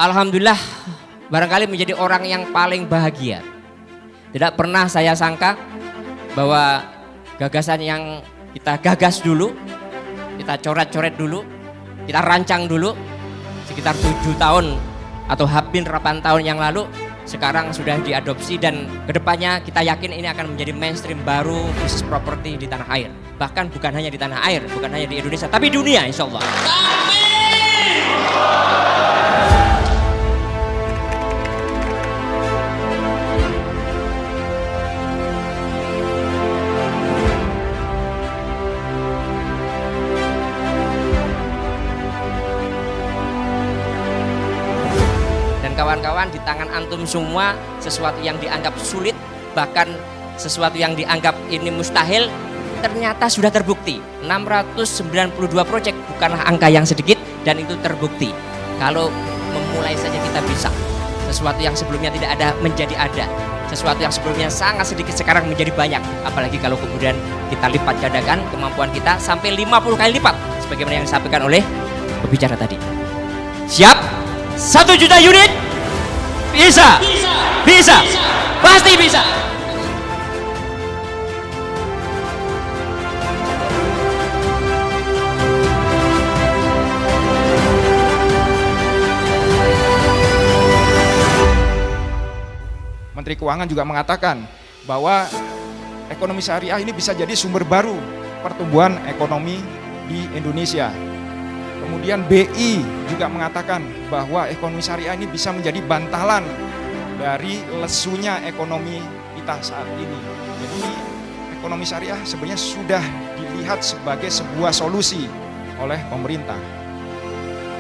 Alhamdulillah barangkali menjadi orang yang paling bahagia. Tidak pernah saya sangka bahwa gagasan yang kita gagas dulu, kita coret-coret dulu, kita rancang dulu sekitar 7 tahun atau hampir 8 tahun yang lalu, sekarang sudah diadopsi dan kedepannya kita yakin ini akan menjadi mainstream baru bisnis properti di tanah air. Bahkan bukan hanya di tanah air, bukan hanya di Indonesia, tapi dunia insya Allah. Kawan-kawan, di tangan antum semua sesuatu yang dianggap sulit, bahkan sesuatu yang dianggap ini mustahil, ternyata sudah terbukti. 692 proyek bukanlah angka yang sedikit dan itu terbukti. Kalau memulai saja kita bisa. Sesuatu yang sebelumnya tidak ada menjadi ada. Sesuatu yang sebelumnya sangat sedikit sekarang menjadi banyak. Apalagi kalau kemudian kita lipat gandakan kemampuan kita sampai 50 kali lipat. Sebagaimana yang disampaikan oleh pembicara tadi. Siap? 1 juta unit? Bisa. Pasti bisa. Menteri Keuangan juga mengatakan bahwa ekonomi syariah ini bisa jadi sumber baru pertumbuhan ekonomi di Indonesia. Kemudian BI juga mengatakan bahwa ekonomi syariah ini bisa menjadi bantalan dari lesunya ekonomi kita saat ini. Jadi ekonomi syariah sebenarnya sudah dilihat sebagai sebuah solusi oleh pemerintah.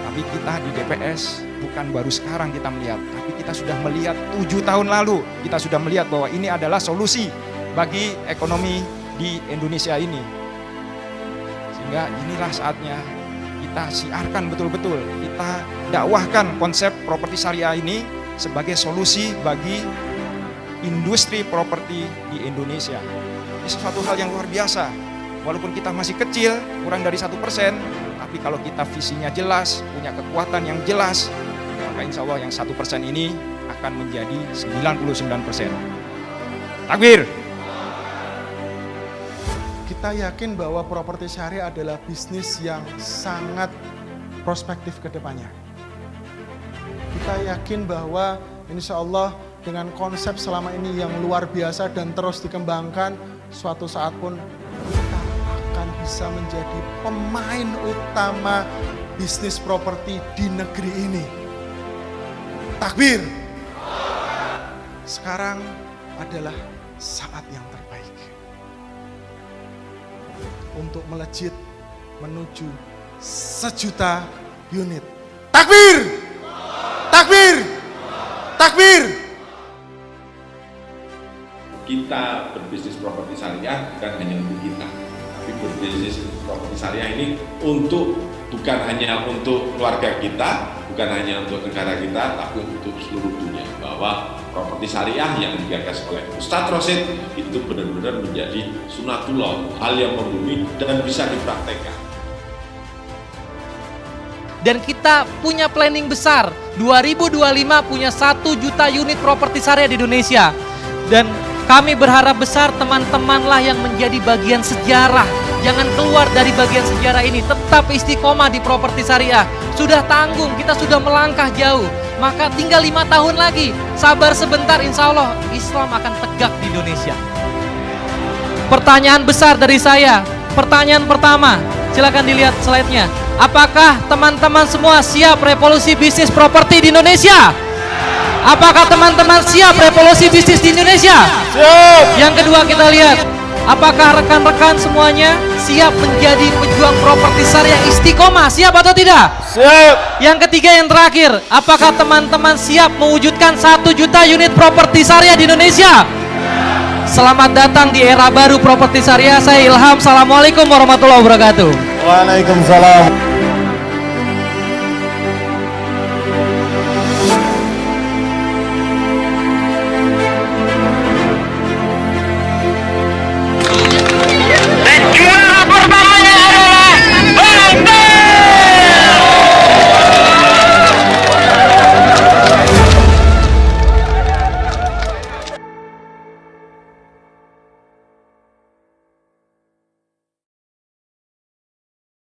Tapi kita di DPS bukan baru sekarang kita melihat, tapi kita sudah melihat 7 tahun lalu. Kita sudah melihat bahwa ini adalah solusi bagi ekonomi di Indonesia ini. Sehingga inilah saatnya kita siarkan betul-betul, kita dakwahkan konsep properti syariah ini sebagai solusi bagi industri properti di Indonesia. Ini sesuatu hal yang luar biasa. Walaupun kita masih kecil, kurang dari 1%, tapi kalau kita visinya jelas, punya kekuatan yang jelas, maka insya Allah yang 1% ini akan menjadi 99%. Takbir! Kita yakin bahwa properti syariah adalah bisnis yang sangat prospektif ke depannya. Kita yakin bahwa insya Allah dengan konsep selama ini yang luar biasa dan terus dikembangkan, suatu saat pun kita akan bisa menjadi pemain utama bisnis properti di negeri ini. Takbir! Sekarang adalah saat yang terbaik untuk melejit menuju 1 juta unit. Takbir! Takbir! Takbir! Kita berbisnis properti syariah bukan hanya untuk kita, tapi berbisnis properti syariah ini bukan hanya untuk keluarga kita, bukan hanya untuk negara kita, tapi untuk seluruh dunia. Bahwa properti syariah yang digagas oleh Ustadz Rosid itu benar-benar menjadi sunatullah, hal yang membumi dan bisa dipraktekkan. Dan kita punya planning besar, 2025 punya 1 juta unit properti syariah di Indonesia. Dan kami berharap besar teman-temanlah yang menjadi bagian sejarah. Jangan keluar dari bagian sejarah ini, tetap istiqomah di properti syariah. Sudah tanggung, kita sudah melangkah jauh. Maka tinggal 5 tahun lagi, sabar sebentar, insya Allah Islam akan tegak di Indonesia. Pertanyaan besar dari saya, pertanyaan pertama, silakan dilihat slide-nya. Apakah teman-teman semua siap revolusi bisnis properti di Indonesia? Apakah teman-teman siap revolusi bisnis di Indonesia? Siap. Yang kedua kita lihat, apakah rekan-rekan semuanya siap menjadi pejuang properti syariah istiqomah? Siap atau tidak? Siap. Yang ketiga yang terakhir, apakah teman-teman siap mewujudkan 1 juta unit properti syariah di Indonesia? Selamat datang di era baru properti syariah. Saya Ilham. Assalamualaikum warahmatullahi wabarakatuh. Waalaikumsalam.